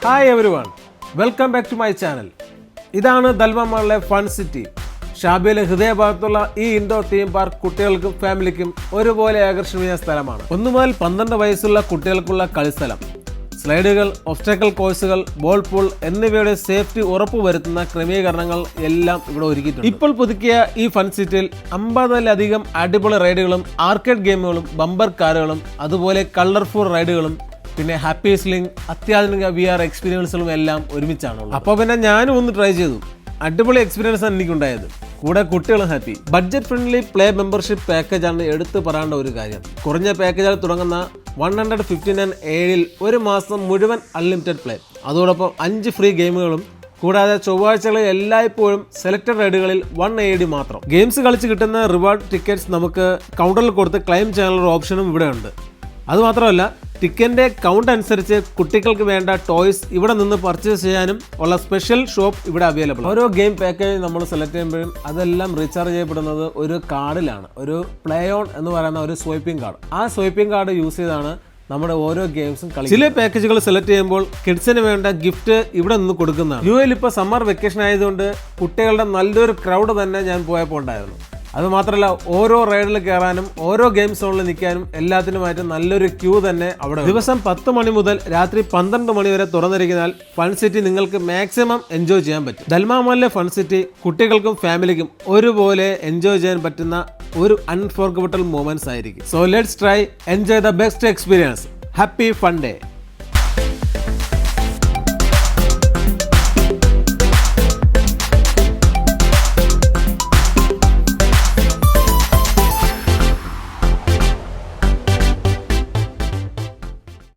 Hi everyone, welcome back to my channel. ഇതാണ് Dalma മാളിലെ fun city. ഷാബിയിലെ ഹൃദയഭാഗത്തുള്ള ഈ indoor theme park കുട്ടികൾക്കും ഫാമിലിക്കും ഒരുപോലെ ആകർഷണീയ സ്ഥലമാണ്. 1 മുതൽ 12 വയസ്സുള്ള കുട്ടികൾക്കുള്ള കളിസ്ഥലം, സ്ലൈഡുകൾ, ഒബ്സ്റ്റാക്കിൾ കോഴ്സുകൾ, ബോൾ പൂൾ എന്നിവയുടെ സേഫ്റ്റി ഉറപ്പുവരുത്തുന്ന ക്രമീകരണങ്ങൾ എല്ലാം ഇവിടെ ഒരുക്കിയിട്ടുണ്ട്. ഇപ്പോൾ പുതുക്കിയ ഈ ഫൺ സിറ്റിയിൽ 50-ലധികം അടിപൊളി റൈഡുകളും ആർക്കേഡ് ഗെയിമുകളും ബമ്പർ കാറുകളും അതുപോലെ കളർഫുൾ റൈഡുകളും പിന്നെ ഹാപ്പി സ്ലിംഗ് അത്യാധുനിക VR എക്സ്പീരിയൻസുകളും എല്ലാം ഒരുമിച്ചാണുള്ളത്. അപ്പോൾ പിന്നെ ഞാനും ഒന്ന് ട്രൈ ചെയ്തു. അടിപൊളി എക്സ്പീരിയൻസ് ആണ് എനിക്കുണ്ടായത്. കൂടെ കുട്ടികളും happy. Budget friendly play membership പാക്കേജാണ് എടുത്തു പറയേണ്ട ഒരു കാര്യം. കുറഞ്ഞ പാക്കേജിൽ തുടങ്ങുന്ന 159 ഒരു മാസം മുഴുവൻ അൺലിമിറ്റഡ് പ്ലേ, അതോടൊപ്പം 5 ഫ്രീ ഗെയിമുകളും കൂടാതെ ചൊവ്വാഴ്ചകളിൽ എല്ലായ്പ്പോഴും സെലക്ടഡ് റൈഡുകളിൽ 180 മാത്രം. ഗെയിംസ് കളിച്ച് കിട്ടുന്ന റിവാർഡ് ടിക്കറ്റ്സ് നമുക്ക് കൗണ്ടറിൽ കൊടുത്ത് ക്ലെയിം ചെയ്യാനുള്ള ഓപ്ഷനും ഇവിടെ ഉണ്ട്. അതുമാത്രമല്ല, ടിക്കറ്റിന്റെ കൗണ്ട് അനുസരിച്ച് കുട്ടികൾക്ക് വേണ്ട ടോയ്സ് ഇവിടെ നിന്ന് പർച്ചേസ് ചെയ്യാനും ഉള്ള സ്പെഷ്യൽ ഷോപ്പ് ഇവിടെ അവൈലബിൾ. ഓരോ ഗെയിം പാക്കേജ് നമ്മൾ സെലക്ട് ചെയ്യുമ്പോഴും അതെല്ലാം റീചാർജ് ചെയ്യപ്പെടുന്നത് ഒരു കാർഡിലാണ്. ഒരു പ്ലേ ഓൺ എന്ന് പറയുന്ന ഒരു സ്വൈപ്പിംഗ് കാർഡ്. ആ സ്വൈപ്പിംഗ് കാർഡ് യൂസ് ചെയ്താണ് നമ്മുടെ ഓരോ ഗെയിംസും കളി. ചില പാക്കേജുകൾ സെലക്ട് ചെയ്യുമ്പോൾ കിഡ്സിന് വേണ്ട ഗിഫ്റ്റ് ഇവിടെ നിന്ന് കൊടുക്കുന്നതാണ്. UAE ഇപ്പോൾ സമ്മർ വെക്കേഷൻ ആയതുകൊണ്ട് കുട്ടികളുടെ നല്ലൊരു ക്രൗഡ് തന്നെ ഞാൻ പോയപ്പോൾ ഉണ്ടായിരുന്നു. അതുമാത്രമല്ല, ഓരോ റൈഡിൽ കയറാനും ഓരോ ഗെയിം സോണിൽ നിൽക്കാനും എല്ലാത്തിനുമായിട്ട് നല്ലൊരു ക്യൂ തന്നെ അവിടെ. ദിവസം 10 മണി മുതൽ രാത്രി 12 മണി വരെ തുറന്നിരിക്കുന്നതിനാൽ ഫൺ സിറ്റി നിങ്ങൾക്ക് മാക്സിമം എൻജോയ് ചെയ്യാൻ പറ്റും. ദൽമ മാളിലെ ഫൺ സിറ്റി കുട്ടികൾക്കും ഫാമിലിക്കും ഒരുപോലെ എൻജോയ് ചെയ്യാൻ പറ്റുന്ന ഒരു അൺഫോർഗറ്റബിൾ മൊമെന്റ്സ് ആയിരിക്കും. So let's try enjoy the best experience. Happy fun day.